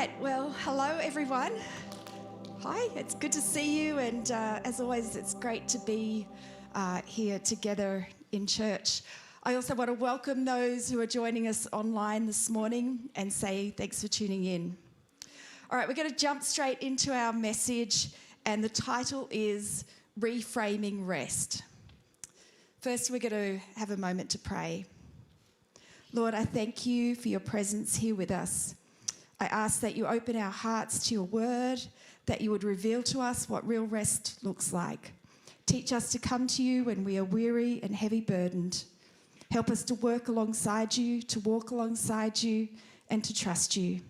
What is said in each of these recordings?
right, well, hello everyone. Hi, it's good to see you, and as always, it's great to be here together in church. I also want to welcome those who are joining us online this morning and say thanks for tuning in. All right, we're going to jump straight into our message, and the title is Reframing Rest. First, we're going to have a moment to pray. Lord, I thank you for your presence here with us. I ask that you open our hearts to your word, that you would reveal to us what real rest looks like. Teach us to come to you when we are weary and heavy burdened. Help us to work alongside you, to walk alongside you, and to trust you.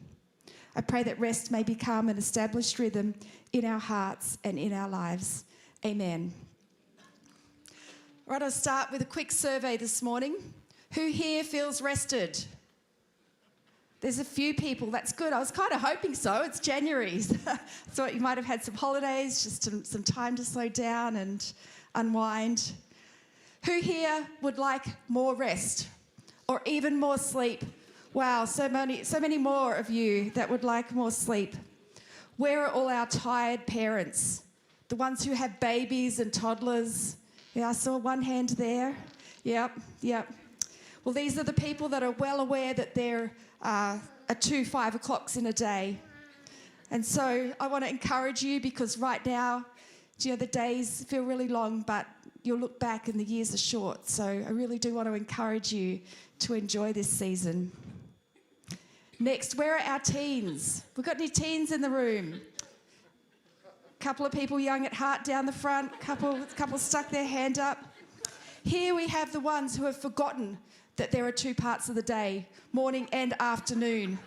I pray that rest may become an established rhythm in our hearts and in our lives. Amen. All right, I'll start with a quick survey this morning. Who here feels rested? There's a few people. That's good. I was kind of hoping so. It's January. Thought you might have had some holidays, just some time to slow down and unwind. Who here would like more rest or even more sleep? Wow, so many more of you that would like more sleep. Where are all our tired parents? The ones who have babies and toddlers? Yeah, I saw one hand there. Yep. Well, these are the people that are well aware that there are 2 5 o'clocks in a day. And so I want to encourage you, because right now, the days feel really long, but you'll look back and the years are short. So I really do want to encourage you to enjoy this season. Next, where are our teens? We've got any teens in the room? Couple of people young at heart down the front, couple stuck their hand up. Here we have the ones who have forgotten that there are 2 parts of the day, morning and afternoon.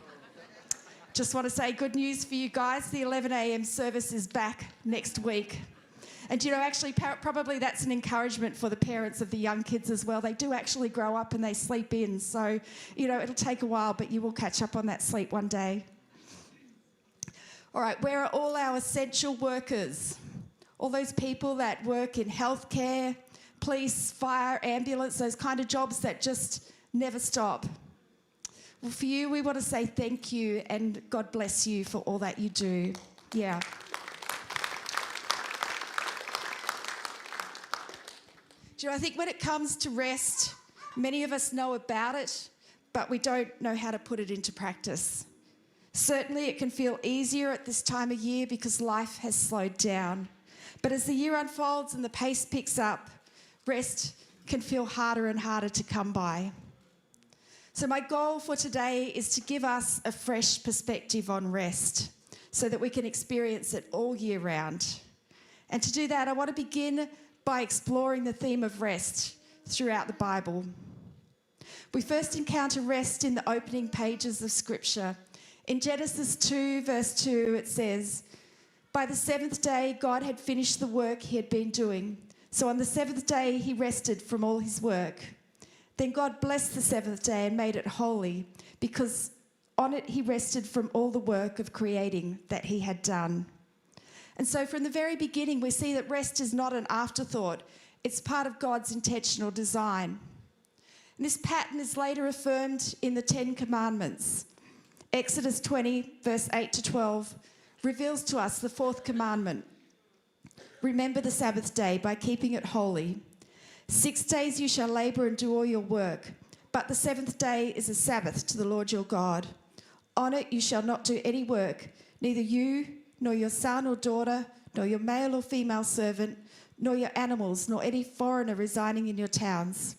Just want to say good news for you guys. The 11 a.m. service is back next week. And actually probably that's an encouragement for the parents of the young kids as well. They do actually grow up and they sleep in. So, it'll take a while, but you will catch up on that sleep one day. All right, where are all our essential workers? All those people that work in healthcare, police, fire, ambulance, those kind of jobs that just never stop. Well, for you, we want to say thank you and God bless you for all that you do. Yeah. I think when it comes to rest, many of us know about it, but we don't know how to put it into practice. Certainly it can feel easier at this time of year because life has slowed down. But as the year unfolds and the pace picks up, rest can feel harder and harder to come by. So my goal for today is to give us a fresh perspective on rest so that we can experience it all year round. And to do that, I want to begin by exploring the theme of rest throughout the Bible. We first encounter rest in the opening pages of Scripture. In Genesis 2, verse 2, it says, "By the 7th day, God had finished the work he had been doing. So on the 7th day, he rested from all his work. Then God blessed the 7th day and made it holy, because on it he rested from all the work of creating that he had done." And so from the very beginning, we see that rest is not an afterthought. It's part of God's intentional design. And this pattern is later affirmed in the 10 Commandments. Exodus 20, verse 8 to 12, reveals to us the 4th commandment. "Remember the Sabbath day by keeping it holy. 6 days you shall labour and do all your work, but the 7th day is a Sabbath to the Lord your God. On it you shall not do any work, neither you, nor your son or daughter, nor your male or female servant, nor your animals, nor any foreigner residing in your towns.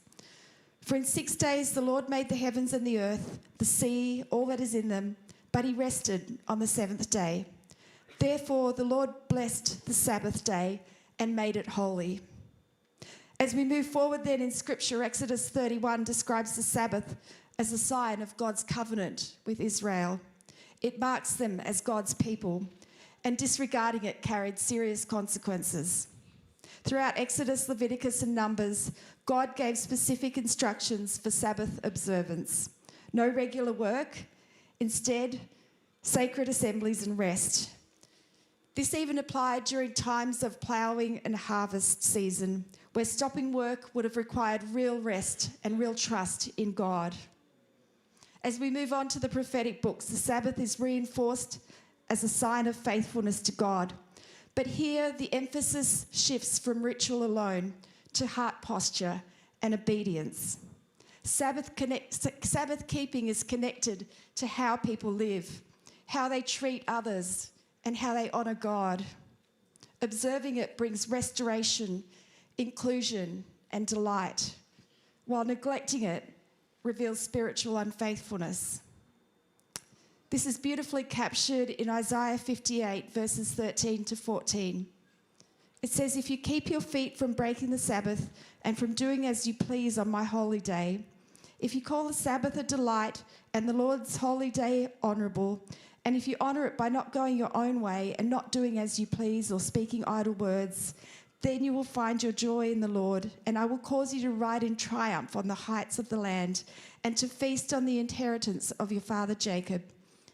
For in 6 days the Lord made the heavens and the earth, the sea, all that is in them, but he rested on the 7th day. Therefore the Lord blessed the Sabbath day and made it holy." As we move forward then in Scripture, Exodus 31 describes the Sabbath as a sign of God's covenant with Israel. It marks them as God's people, and disregarding it carried serious consequences. Throughout Exodus, Leviticus, and Numbers, God gave specific instructions for Sabbath observance. No regular work, instead, sacred assemblies and rest. This even applied during times of ploughing and harvest season, where stopping work would have required real rest and real trust in God. As we move on to the prophetic books, the Sabbath is reinforced as a sign of faithfulness to God. But here, the emphasis shifts from ritual alone to heart posture and obedience. Sabbath keeping is connected to how people live, how they treat others, and how they honour God. Observing it brings restoration, inclusion, and delight, while neglecting it reveals spiritual unfaithfulness. This is beautifully captured in Isaiah 58, verses 13 to 14. It says, "If you keep your feet from breaking the Sabbath and from doing as you please on my holy day, if you call the Sabbath a delight and the Lord's holy day honourable, and if you honour it by not going your own way and not doing as you please or speaking idle words, then you will find your joy in the Lord, and I will cause you to ride in triumph on the heights of the land and to feast on the inheritance of your father Jacob.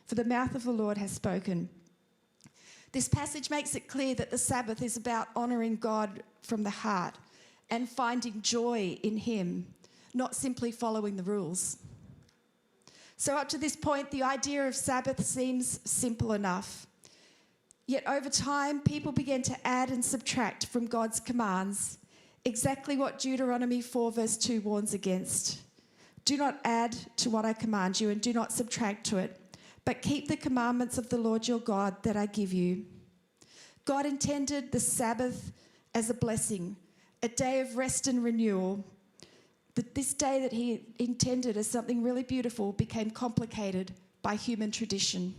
For the mouth of the Lord has spoken." This passage makes it clear that the Sabbath is about honouring God from the heart and finding joy in him, not simply following the rules. So up to this point, the idea of Sabbath seems simple enough. Yet over time, people began to add and subtract from God's commands, exactly what Deuteronomy 4 verse 2 warns against. "Do not add to what I command you and do not subtract to it, but keep the commandments of the Lord your God that I give you." God intended the Sabbath as a blessing, a day of rest and renewal. But this day that he intended as something really beautiful became complicated by human tradition.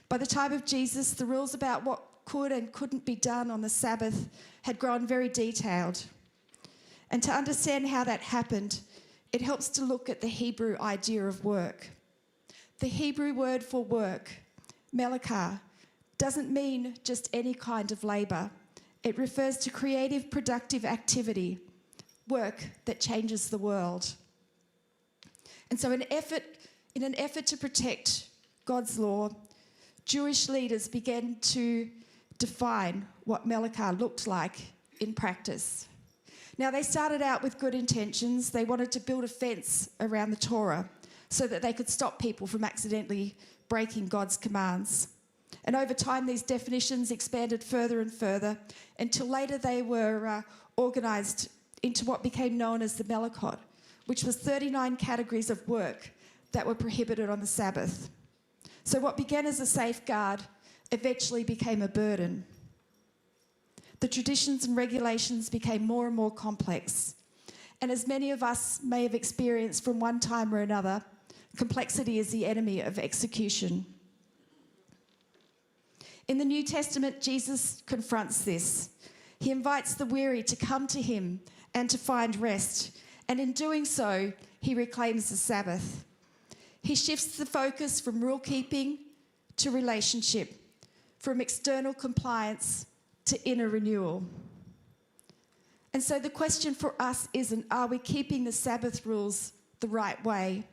By the time of Jesus, the rules about what could and couldn't be done on the Sabbath had grown very detailed. And to understand how that happened, it helps to look at the Hebrew idea of work. The Hebrew word for work, melakah, doesn't mean just any kind of labour. It refers to creative, productive activity, work that changes the world. And so in an effort to protect God's law, Jewish leaders began to define what melakah looked like in practice. Now, they started out with good intentions. They wanted to build a fence around the Torah so that they could stop people from accidentally breaking God's commands. And over time, these definitions expanded further and further until later they were organised into what became known as the melakot, which was 39 categories of work that were prohibited on the Sabbath. So what began as a safeguard eventually became a burden. The traditions and regulations became more and more complex. And as many of us may have experienced from one time or another, complexity is the enemy of execution. In the New Testament, Jesus confronts this. He invites the weary to come to him and to find rest. And in doing so, he reclaims the Sabbath. He shifts the focus from rule keeping to relationship, from external compliance to inner renewal. And so the question for us isn't, are we keeping the Sabbath rules the right way?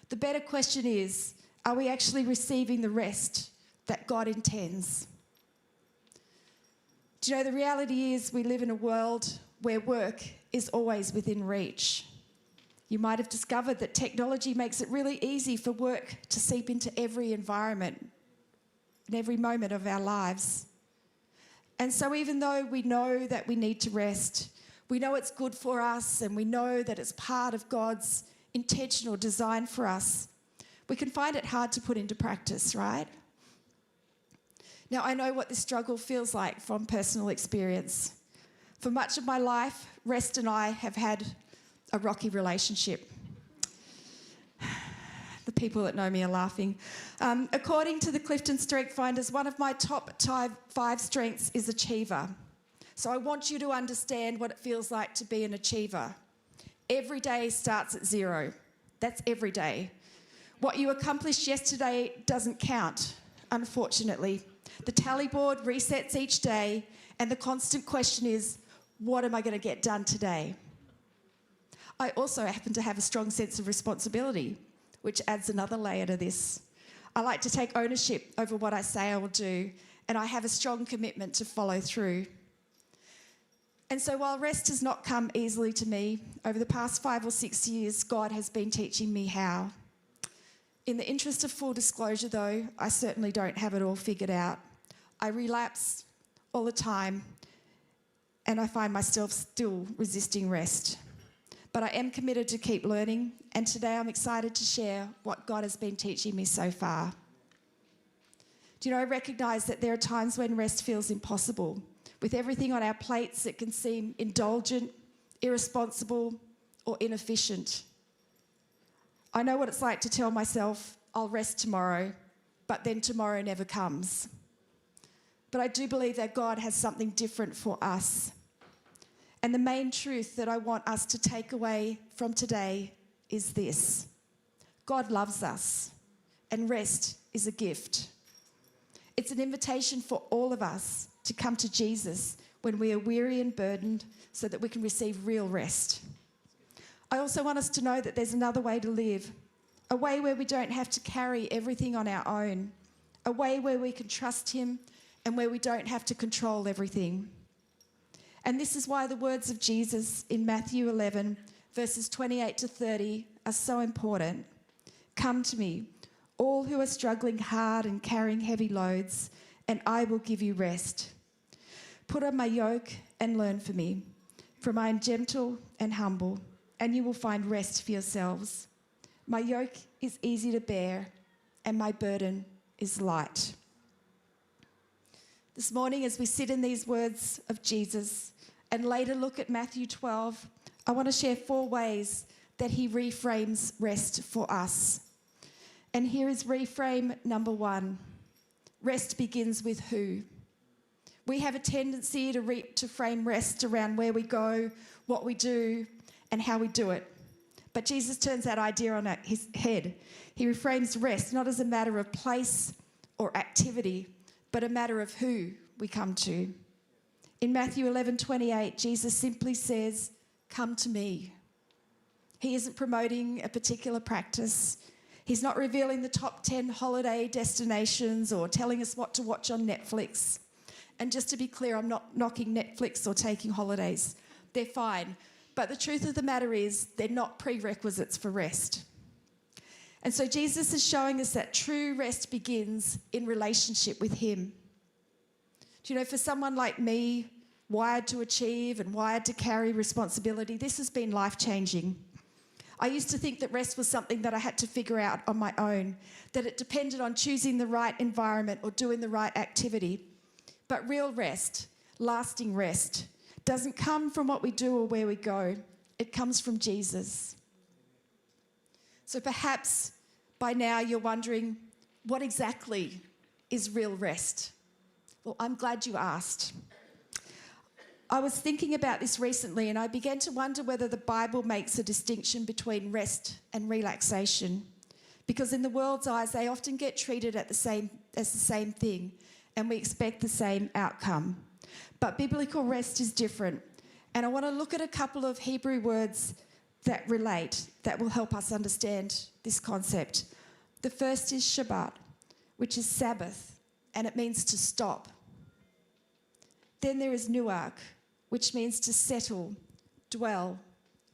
The better question is, are we actually receiving the rest that God intends? Do you know, the reality is we live in a world where work is always within reach. You might have discovered that technology makes it really easy for work to seep into every environment, in every moment of our lives. And so even though we know that we need to rest, we know it's good for us, and we know that it's part of God's intentional design for us, we can find it hard to put into practice, right? Now, I know what this struggle feels like from personal experience. For much of my life, rest and I have had a rocky relationship. The people that know me are laughing. According to the Clifton Strength Finders, one of my top 5 strengths is achiever. So I want you to understand what it feels like to be an achiever. Every day starts at 0. That's every day. What you accomplished yesterday doesn't count, unfortunately. The tally board resets each day, and the constant question is, what am I going to get done today? I also happen to have a strong sense of responsibility, which adds another layer to this. I like to take ownership over what I say I will do, and I have a strong commitment to follow through. And so while rest has not come easily to me, over the past 5 or 6 years, God has been teaching me how. In the interest of full disclosure, though, I certainly don't have it all figured out. I relapse all the time, and I find myself still resisting rest. But I am committed to keep learning, and today I'm excited to share what God has been teaching me so far. Do you know, I recognise that there are times when rest feels impossible. With everything on our plates, it can seem indulgent, irresponsible, or inefficient. I know what it's like to tell myself, I'll rest tomorrow, but then tomorrow never comes. But I do believe that God has something different for us. And the main truth that I want us to take away from today is this: God loves us, and rest is a gift. It's an invitation for all of us to come to Jesus when we are weary and burdened so that we can receive real rest. I also want us to know that there's another way to live, a way where we don't have to carry everything on our own, a way where we can trust Him and where we don't have to control everything. And this is why the words of Jesus in Matthew 11, verses 28 to 30 are so important. Come to me, all who are struggling hard and carrying heavy loads, and I will give you rest. Put on my yoke and learn from me, for I am gentle and humble, and you will find rest for yourselves. My yoke is easy to bear, and my burden is light. This morning, as we sit in these words of Jesus and later look at Matthew 12, I want to share 4 ways that He reframes rest for us. And here is reframe number 1. Rest begins with who. We have a tendency to frame rest around where we go, what we do, and how we do it. But Jesus turns that idea on his head. He reframes rest not as a matter of place or activity, but a matter of who we come to. In Matthew 11:28, Jesus simply says, "Come to me." He isn't promoting a particular practice. He's not revealing the top 10 holiday destinations or telling us what to watch on Netflix. And just to be clear, I'm not knocking Netflix or taking holidays. They're fine. But the truth of the matter is, they're not prerequisites for rest. And so Jesus is showing us that true rest begins in relationship with Him. Do you know, for someone like me, wired to achieve and wired to carry responsibility, this has been life-changing. I used to think that rest was something that I had to figure out on my own, that it depended on choosing the right environment or doing the right activity. But real rest, lasting rest, doesn't come from what we do or where we go. It comes from Jesus. So perhaps by now you're wondering, what exactly is real rest? Well, I'm glad you asked. I was thinking about this recently, and I began to wonder whether the Bible makes a distinction between rest and relaxation. Because in the world's eyes, they often get treated as the same thing, and we expect the same outcome. But biblical rest is different. And I want to look at a couple of Hebrew words that relate, that will help us understand this concept. The first is Shabbat, which is Sabbath, and it means to stop. Then there is Nuach, which means to settle, dwell,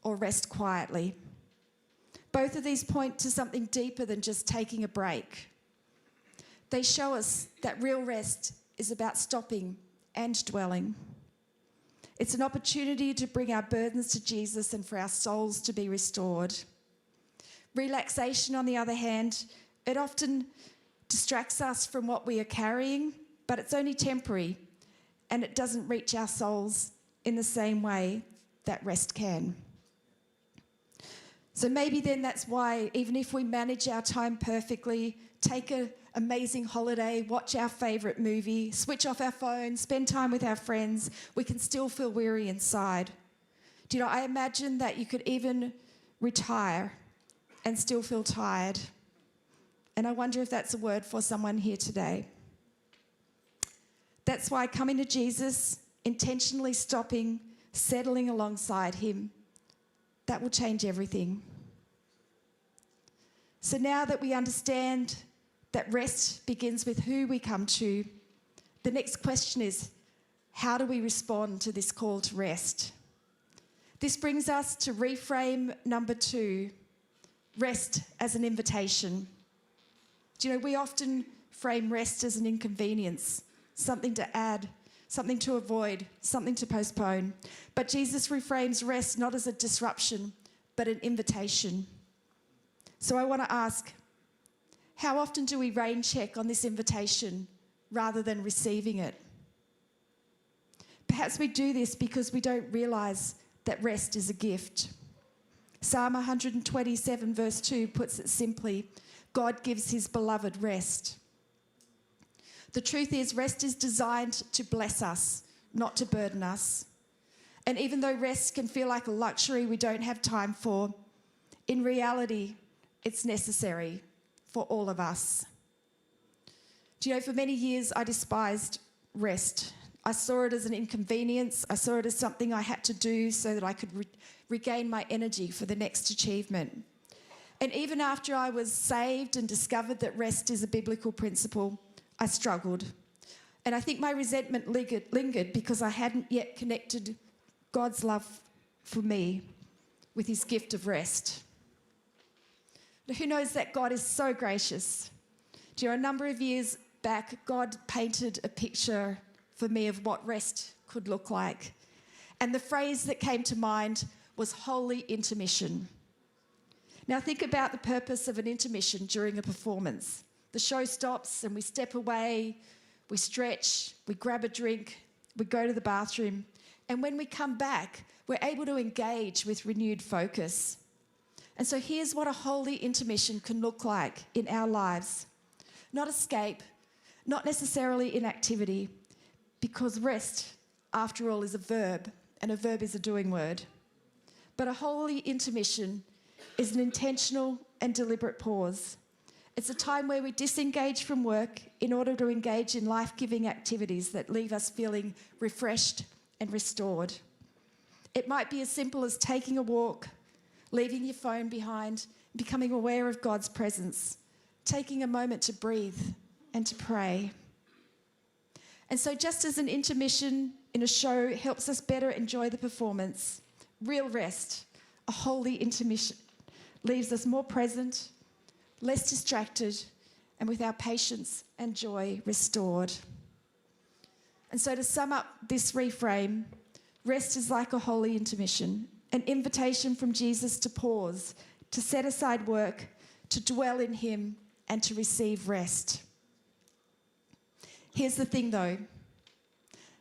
or rest quietly. Both of these point to something deeper than just taking a break. They show us that real rest is about stopping and dwelling. It's an opportunity to bring our burdens to Jesus and for our souls to be restored. Relaxation, on the other hand, it often distracts us from what we are carrying, but it's only temporary, and it doesn't reach our souls in the same way that rest can. So maybe then that's why, even if we manage our time perfectly, take an amazing holiday, watch our favourite movie, switch off our phone, spend time with our friends, we can still feel weary inside. Do you know, I imagine that you could even retire and still feel tired. And I wonder if that's a word for someone here today. That's why coming to Jesus, intentionally stopping, settling alongside Him, that will change everything. So now that we understand that rest begins with who we come to, the next question is, how do we respond to this call to rest? This brings us to reframe number 2, rest as an invitation. Do you know, we often frame rest as an inconvenience, something to add, something to avoid, something to postpone. But Jesus reframes rest not as a disruption, but an invitation. So I want to ask, how often do we rain check on this invitation rather than receiving it? Perhaps we do this because we don't realise that rest is a gift. Psalm 127 verse 2 puts it simply, God gives his beloved rest. The truth is, rest is designed to bless us, not to burden us. And even though rest can feel like a luxury we don't have time for, in reality, it's necessary for all of us. Do you know, for many years I despised rest. I saw it as an inconvenience. I saw it as something I had to do so that I could regain my energy for the next achievement. And even after I was saved and discovered that rest is a biblical principle, I struggled. And I think my resentment lingered because I hadn't yet connected God's love for me with his gift of rest. But who knows that God is so gracious? Do you know, a number of years back, God painted a picture for me of what rest could look like. And the phrase that came to mind was holy intermission. Now think about the purpose of an intermission during a performance. The show stops and we step away, we stretch, we grab a drink, we go to the bathroom, and when we come back, we're able to engage with renewed focus. And so here's what a holy intermission can look like in our lives. Not escape, not necessarily inactivity, because rest, after all, is a verb, and a verb is a doing word. But a holy intermission is an intentional and deliberate pause. It's a time where we disengage from work in order to engage in life-giving activities that leave us feeling refreshed and restored. It might be as simple as taking a walk, leaving your phone behind, becoming aware of God's presence, taking a moment to breathe and to pray. And so just as an intermission in a show helps us better enjoy the performance, real rest, a holy intermission, leaves us more present, less distracted, and with our patience and joy restored. And so to sum up this reframe, rest is like a holy intermission, an invitation from Jesus to pause, to set aside work, to dwell in him, and to receive rest. Here's the thing though,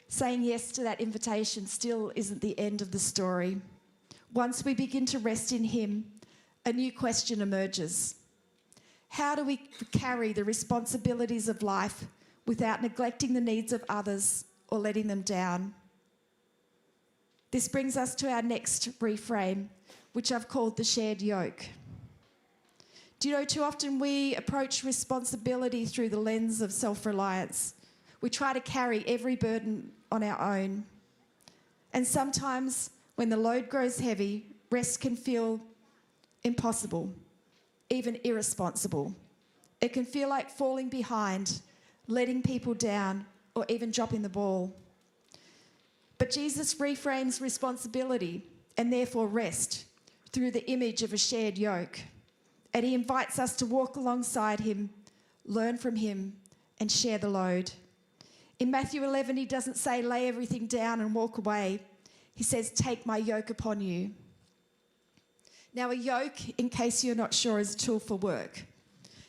saying yes to that invitation still isn't the end of the story. Once we begin to rest in him, a new question emerges. How do we carry the responsibilities of life without neglecting the needs of others or letting them down? This brings us to our next reframe, which I've called the shared yoke. Do you know, too often we approach responsibility through the lens of self-reliance. We try to carry every burden on our own. And sometimes when the load grows heavy, rest can feel impossible, even irresponsible. It can feel like falling behind, letting people down, or even dropping the ball. But Jesus reframes responsibility and therefore rest through the image of a shared yoke. And he invites us to walk alongside him, learn from him, and share the load. In Matthew 11, he doesn't say, lay everything down and walk away. He says, take my yoke upon you. Now, a yoke, in case you're not sure, is a tool for work.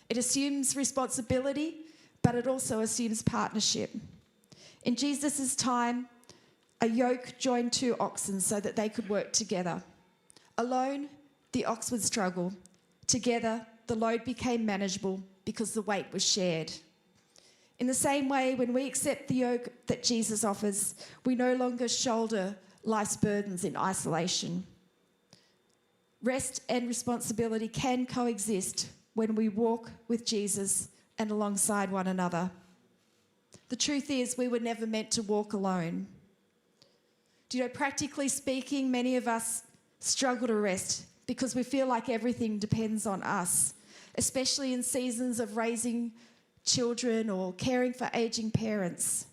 It assumes responsibility, but it also assumes partnership. In Jesus' time, a yoke joined two oxen so that they could work together. Alone, the ox would struggle. Together, the load became manageable because the weight was shared. In the same way, when we accept the yoke that Jesus offers, we no longer shoulder life's burdens in isolation. Rest and responsibility can coexist when we walk with Jesus and alongside one another. The truth is, we were never meant to walk alone. Do you know, practically speaking, many of us struggle to rest because we feel like everything depends on us, especially in seasons of raising children or caring for aging parents.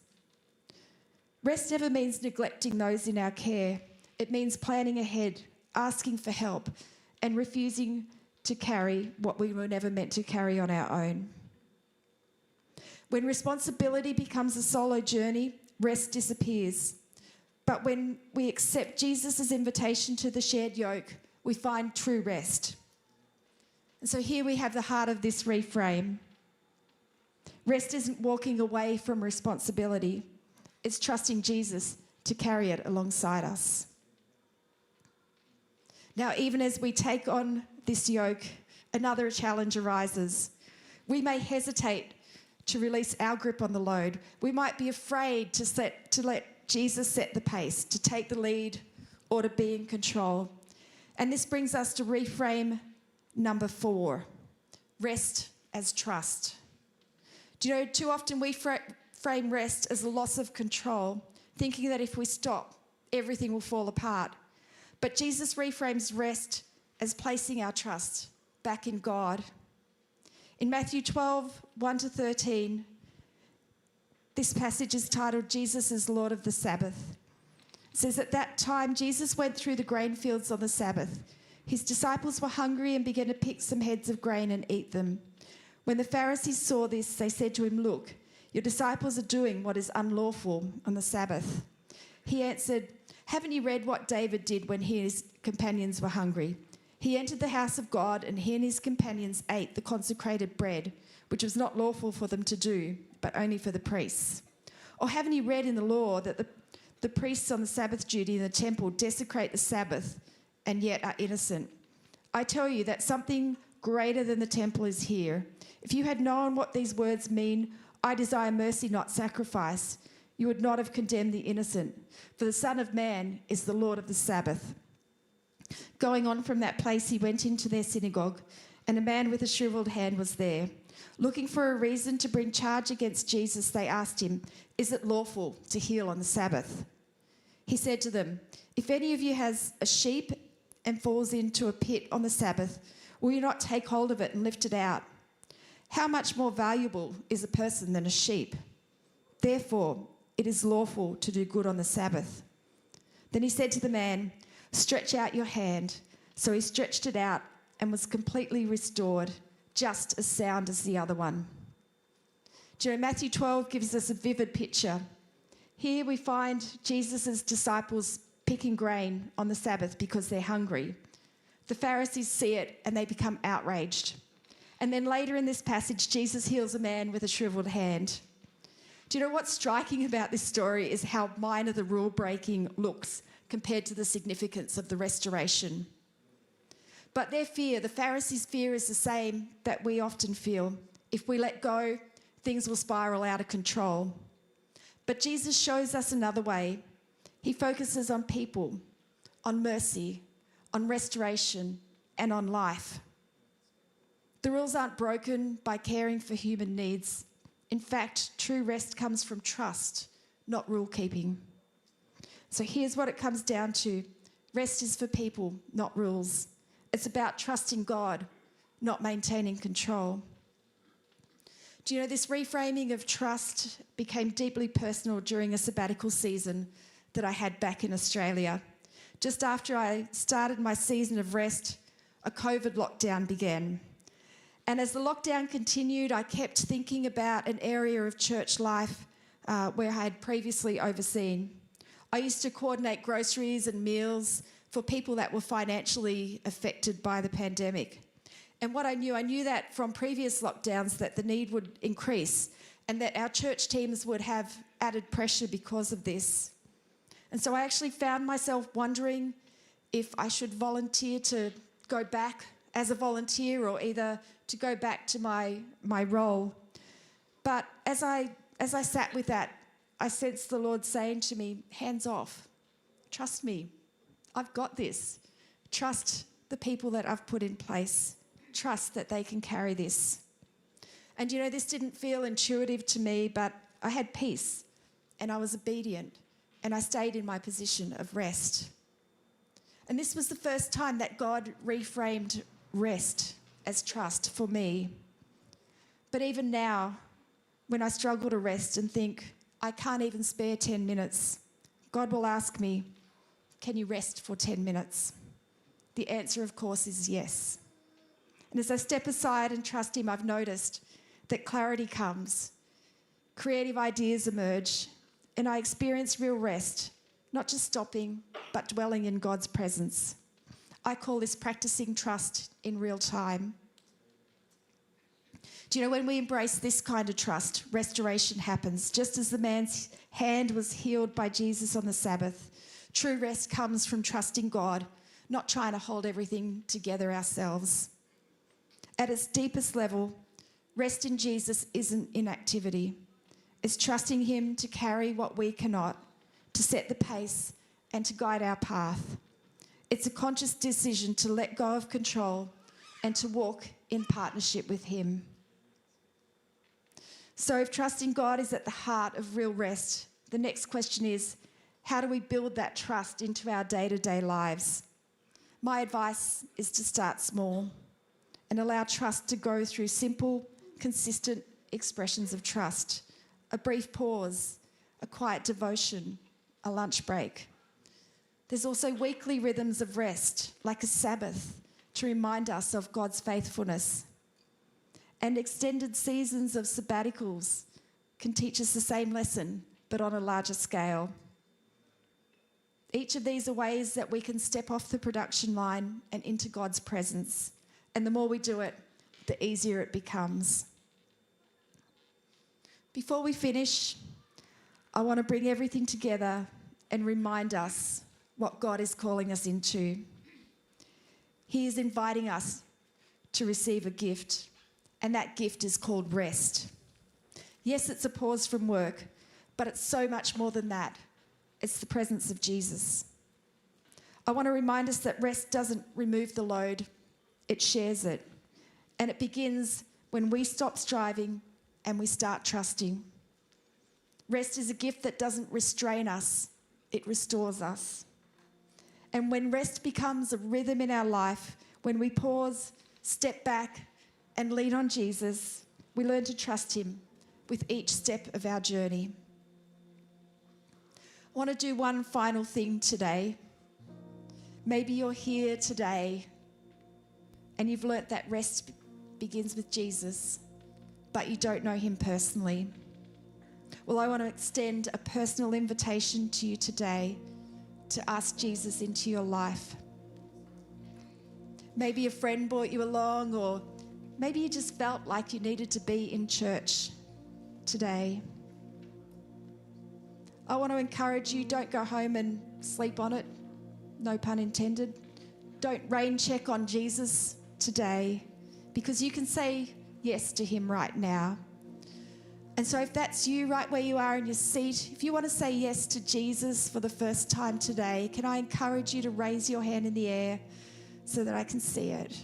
Rest never means neglecting those in our care. It means planning ahead, asking for help, and refusing to carry what we were never meant to carry on our own. When responsibility becomes a solo journey, rest disappears. But when we accept Jesus' invitation to the shared yoke, we find true rest. And so here we have the heart of this reframe. Rest isn't walking away from responsibility. It's trusting Jesus to carry it alongside us. Now, even as we take on this yoke, another challenge arises. We may hesitate to release our grip on the load. We might be afraid to let Jesus set the pace, to take the lead, or to be in control. And this brings us to reframe number 4, rest as trust. Do you know, too often we frame rest as a loss of control, thinking that if we stop, everything will fall apart. But Jesus reframes rest as placing our trust back in God. In Matthew 12, 1-13, this passage is titled, Jesus is Lord of the Sabbath. It says, at that time, Jesus went through the grain fields on the Sabbath. His disciples were hungry and began to pick some heads of grain and eat them. When the Pharisees saw this, they said to him, look, your disciples are doing what is unlawful on the Sabbath. He answered, haven't you read what David did when he and his companions were hungry? He entered the house of God, and he and his companions ate the consecrated bread, which was not lawful for them to do, but only for the priests. Or haven't you read in the law that the priests on the Sabbath duty in the temple desecrate the Sabbath and yet are innocent? I tell you that something greater than the temple is here. If you had known what these words mean, I desire mercy, not sacrifice, you would not have condemned the innocent. For the Son of Man is the Lord of the Sabbath. Going on from that place, he went into their synagogue, and a man with a shriveled hand was there. Looking for a reason to bring charge against Jesus, they asked him, is it lawful to heal on the Sabbath? He said to them, if any of you has a sheep and falls into a pit on the Sabbath, will you not take hold of it and lift it out? How much more valuable is a person than a sheep? Therefore, it is lawful to do good on the Sabbath. Then he said to the man, stretch out your hand. So he stretched it out and was completely restored, just as sound as the other one. Do you know, Matthew 12 gives us a vivid picture. Here we find Jesus' disciples picking grain on the Sabbath because they're hungry. The Pharisees see it and they become outraged. And then later in this passage, Jesus heals a man with a shriveled hand. Do you know what's striking about this story is how minor the rule breaking looks compared to the significance of the restoration. But their fear, the Pharisees' fear, is the same that we often feel. If we let go, things will spiral out of control. But Jesus shows us another way. He focuses on people, on mercy, on restoration, and on life. The rules aren't broken by caring for human needs. In fact, true rest comes from trust, not rule keeping. So here's what it comes down to. Rest is for people, not rules. It's about trusting God, not maintaining control. Do you know, this reframing of trust became deeply personal during a sabbatical season that I had back in Australia. Just after I started my season of rest, a COVID lockdown began. And as the lockdown continued, I kept thinking about an area of church life where I had previously overseen. I used to coordinate groceries and meals for people that were financially affected by the pandemic. And what I knew that from previous lockdowns that the need would increase and that our church teams would have added pressure because of this. And so I actually found myself wondering if I should volunteer to go back as a volunteer or either to go back to my role. But as I sat with that, I sensed the Lord saying to me, hands off, trust me, I've got this. Trust the people that I've put in place. Trust that they can carry this. And you know, this didn't feel intuitive to me, but I had peace and I was obedient and I stayed in my position of rest. And this was the first time that God reframed rest as trust for me. But even now, when I struggle to rest and think, I can't even spare 10 minutes, God will ask me, can you rest for 10 minutes? The answer, of course, is yes. And as I step aside and trust Him, I've noticed that clarity comes. creative ideas emerge, and I experience real rest, not just stopping, but dwelling in God's presence. I call this practicing trust in real time. Do you know, when we embrace this kind of trust, restoration happens. Just as the man's hand was healed by Jesus on the Sabbath, true rest comes from trusting God, not trying to hold everything together ourselves. At its deepest level, rest in Jesus isn't inactivity. It's trusting him to carry what we cannot, to set the pace and to guide our path. It's a conscious decision to let go of control and to walk in partnership with him. So if trusting God is at the heart of real rest, the next question is, how do we build that trust into our day-to-day lives? My advice is to start small and allow trust to go through simple, consistent expressions of trust. A brief pause, a quiet devotion, a lunch break. There's also weekly rhythms of rest, like a Sabbath, to remind us of God's faithfulness. And extended seasons of sabbaticals can teach us the same lesson, but on a larger scale. Each of these are ways that we can step off the production line and into God's presence. And the more we do it, the easier it becomes. Before we finish, I want to bring everything together and remind us what God is calling us into. He is inviting us to receive a gift, and that gift is called rest. Yes, it's a pause from work, but it's so much more than that. It's the presence of Jesus. I want to remind us that rest doesn't remove the load, it shares it. And it begins when we stop striving and we start trusting. Rest is a gift that doesn't restrain us, it restores us. And when rest becomes a rhythm in our life, when we pause, step back, and lean on Jesus, we learn to trust him with each step of our journey. I want to do one final thing today. Maybe you're here today and you've learnt that rest begins with Jesus, but you don't know him personally. Well, I want to extend a personal invitation to you today to ask Jesus into your life. Maybe a friend brought you along, or maybe you just felt like you needed to be in church today. I want to encourage you, don't go home and sleep on it, no pun intended. Don't rain check on Jesus today, because you can say yes to him right now. And so if that's you right where you are in your seat, if you want to say yes to Jesus for the first time today, can I encourage you to raise your hand in the air so that I can see it?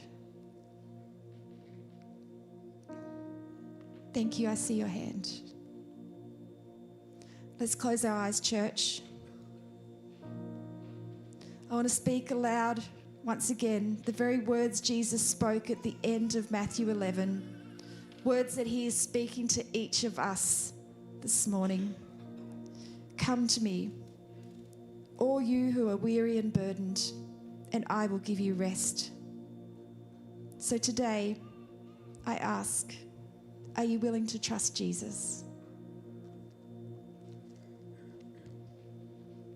Thank you, I see your hand. Let's close our eyes, church. I want to speak aloud once again the very words Jesus spoke at the end of Matthew 11, words that he is speaking to each of us this morning. Come to me, all you who are weary and burdened, and I will give you rest. So today, I ask, are you willing to trust Jesus?